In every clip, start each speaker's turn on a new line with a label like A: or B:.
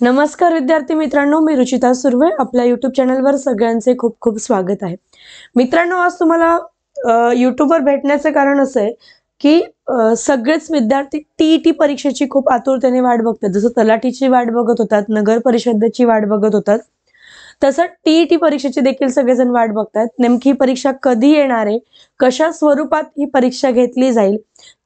A: नमस्कार विद्यार्थी मित्रांनो, मी रुचिता सुर्वे आपल्या YouTube चॅनलवर सगळ्यांचे खूप खूप स्वागत आहे। मित्रांनो, आज तुम्हाला YouTubeवर भेटण्याचे कारण असं आहे की सगळेच विद्यार्थी TET परीक्षेची खूप आतुरतेने वाट बघतात। जसं तलाठीची वाट बघत होतात, नगर परिषदेची वाट बघत होतात, तसं TET परीक्षेची देखील सगळेजण वाट बघतात। नेमकी परीक्षा कधी येणार आहे, कशा स्वरूपात ही परीक्षा घेतली जाईल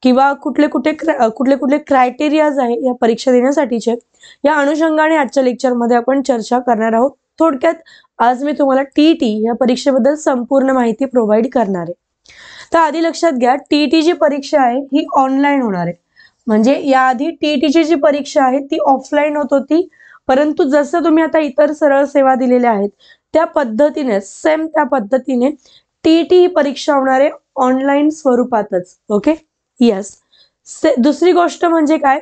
A: किंवा कुठले कुठले क्रायटेरियाज आहे या परीक्षा देण्यासाठीचे, या अनुषंगाने आजच्या लेक्चरमध्ये आपण चर्चा करणार आहोत। थोडक्यात आज मी तुम्हाला TET या परीक्षेबद्दल संपूर्ण माहिती प्रोव्हाइड करणार आहे। तर आधी लक्षात घ्या, TET जी परीक्षा आहे ही ऑनलाईन होणार आहे। म्हणजे याआधी TET ची जी परीक्षा आहे ती ऑफलाईन होत होती, परंतु जसं तुम्ही आता इतर सरळ सेवा दिलेल्या आहेत त्या पद्धतीने, सेम त्या पद्धतीने TET ही परीक्षा होणार आहे ऑनलाईन स्वरूपातच। Okay, yes. दुसरी गोष्ट म्हणजे काय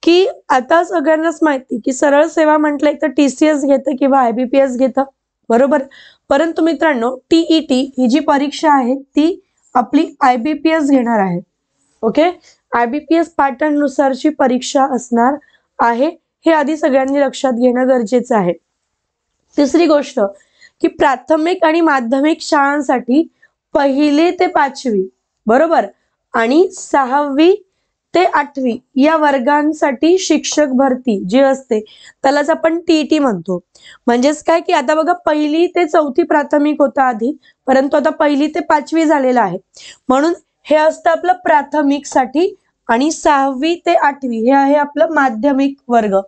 A: की आता सगळ्यांनाच माहिती की सरळ सेवा म्हटलं तर TCS घेतं किंवा IBPS घेतं, बरोबर। परंतु मित्रांनो, TET ही जी परीक्षा आहे ती आपली IBPS घेणार आहे। ओके, IBPS पॅटर्न नुसारची परीक्षा असणार आहे, हे आधी सगळ्यांनी लक्षात घेणं गरजेचं आहे। तिसरी गोष्ट की प्राथमिक आणि माध्यमिक शाळांसाठी 1ली ते 5वी, बरोबर, आणि 6वी ते 8वी या वर्गांसाठी शिक्षक भरती जी असते त्यालाच आपण TET म्हणतो। म्हणजेच काय की आता बघा, 1ली ते 4थी प्राथमिक होतं आधी, परंतु आता 1ली ते 5वी झालेलं आहे, म्हणून हे असतं आपलं प्राथमिक साठी, आणि 6वी ते 8वी हे आहे आपलं माध्यमिक वर्ग,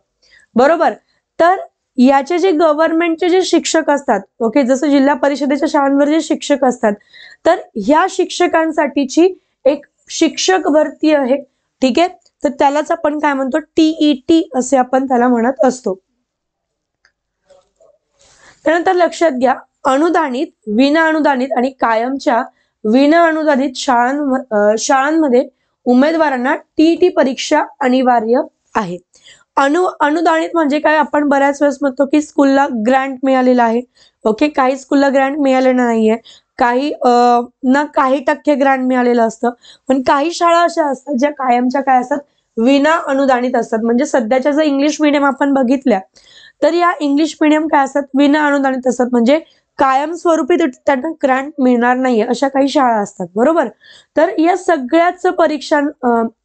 A: बरोबर। तर याचे जे गव्हर्नमेंटचे जे शिक्षक असतात, ओके, जसं जिल्हा परिषदेच्या शाळांवर जे शिक्षक असतात, तर ह्या शिक्षकांसाठीची एक शिक्षक भरती आहे, ठीक आहे। तर त्यालाच आपण काय म्हणतो, TET असे आपण त्याला म्हणत असतो। त्यानंतर लक्षात घ्या, अनुदानित, विना अनुदानित आणि कायमच्या विना अनुदानित शाळांमध्ये उमेदवारांना TET परीक्षा अनिवार्य आहे। अनुदानित म्हणजे काय, आपण बऱ्याच वेळेस म्हणतो की स्कूलला ग्रँट मिळालेला आहे, ओके, काही स्कूलला ग्रँट मिळालेला नाहीये, काही टक्के ग्रँट मिळालेलं असतं, पण काही शाळा अशा असतात ज्या कायमच्या काय असतात, विना अनुदानित असतात। म्हणजे सध्याच्या जर इंग्लिश मीडियम आपण बघितल्या तर या इंग्लिश मीडियम काय असतात, विना अनुदानित असतात, म्हणजे कायमस्वरूपी त्यांना ग्रँट मिळणार नाहीये, अशा काही शाळा असतात, बरोबर। तर या सगळ्याच परीक्षा,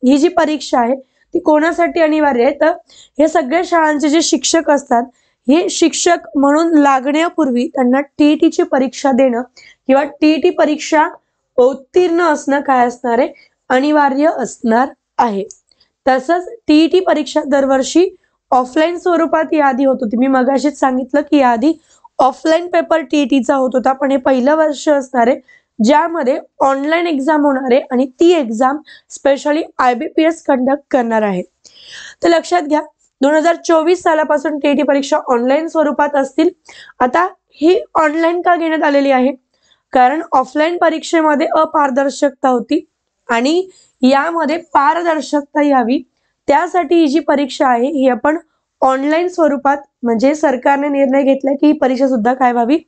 A: ही जी परीक्षा आहे ती कोणासाठी अनिवार्य आहे, तर हे सगळ्या शाळांचे जे शिक्षक असतात, हे शिक्षक म्हणून लागण्यापूर्वी त्यांना TET ची परीक्षा देणं किंवा TET परीक्षा उत्तीर्ण असणं काय असणार आहे, अनिवार्य असणार आहे। तसंच TET परीक्षा दरवर्षी ऑफलाईन स्वरूपात याआधी होत होती। मी मगाशीच सांगितलं की याआधी ऑफलाईन पेपर TET चा होत होता, पण हे पहिलं वर्ष असणार आहे ज्यामध्ये ऑनलाईन एक्झाम होणार आहे, आणि ती एक्झाम स्पेशली IBPS कंडक्ट करणार आहे। तर लक्षात घ्या, 2024 सालापासून TET परीक्षा ऑनलाईन स्वरूपात असतील। आता ही ऑनलाईन का घेण्यात आलेली आहे, कारण ऑफलाईन परीक्षेमध्ये अपारदर्शकता होती आणि यामध्ये पारदर्शकता यावी त्यासाठी ही जी परीक्षा आहे ही आपण ऑनलाईन स्वरूपात, म्हणजे सरकारने निर्णय घेतला की ही परीक्षा सुद्धा काय व्हावी,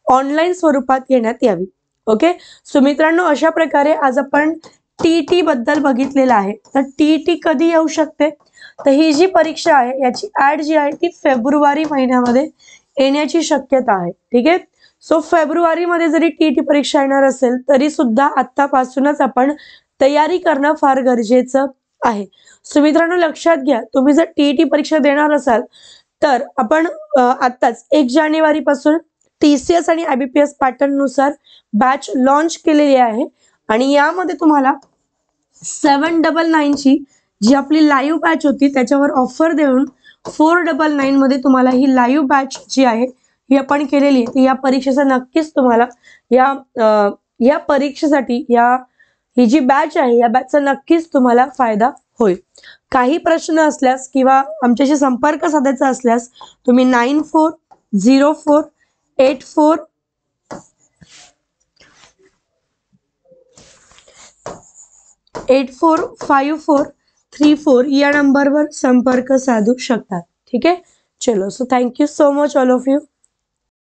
A: ऑनलाईन स्वरूपात घेण्यात यावी। ओके, सो मित्रांनो, अशा प्रकारे आज आपण TET बद्दल बघितलेलं आहे। तर TET कधी येऊ शकते, तर ही जी परीक्षा आहे याची ऍड जी आहे ती फेब्रुवारी महिन्यामध्ये येण्याची शक्यता आहे, ठीक आहे। सो फेब्रुवारी मध्ये जरी TET परीक्षा येणार असेल तरी सुद्धा आतापासूनच आपण तयारी करणं फार गरजेचं आहे। सो मित्रांनो, लक्षात घ्या, तुम्ही जर TET परीक्षा देणार असाल तर आपण आताच 1 जानेवारी पासून TCS आणि IBPS पॅटर्न नुसार बॅच लॉन्च केलेली आहे, आणि यामध्ये तुम्हाला 799 ची जी आपली लाईव्ह बॅच होती त्याच्यावर ऑफर देऊन 499 मध्ये तुम्हाला ही लाईव्ह बॅच जी आहे ही आपण केलेली आहे। या परीक्षेचा नक्कीच तुम्हाला या परीक्षेसाठी ही जी बॅच आहे या बॅचचा नक्कीच तुम्हाला फायदा होईल। काही प्रश्न असल्यास किंवा आमच्याशी संपर्क साधायचा असल्यास तुम्ही 9404845434 या नंबरवर संपर्क साधू शकता, ठीक आहे। चलो, so thank you so much all of you.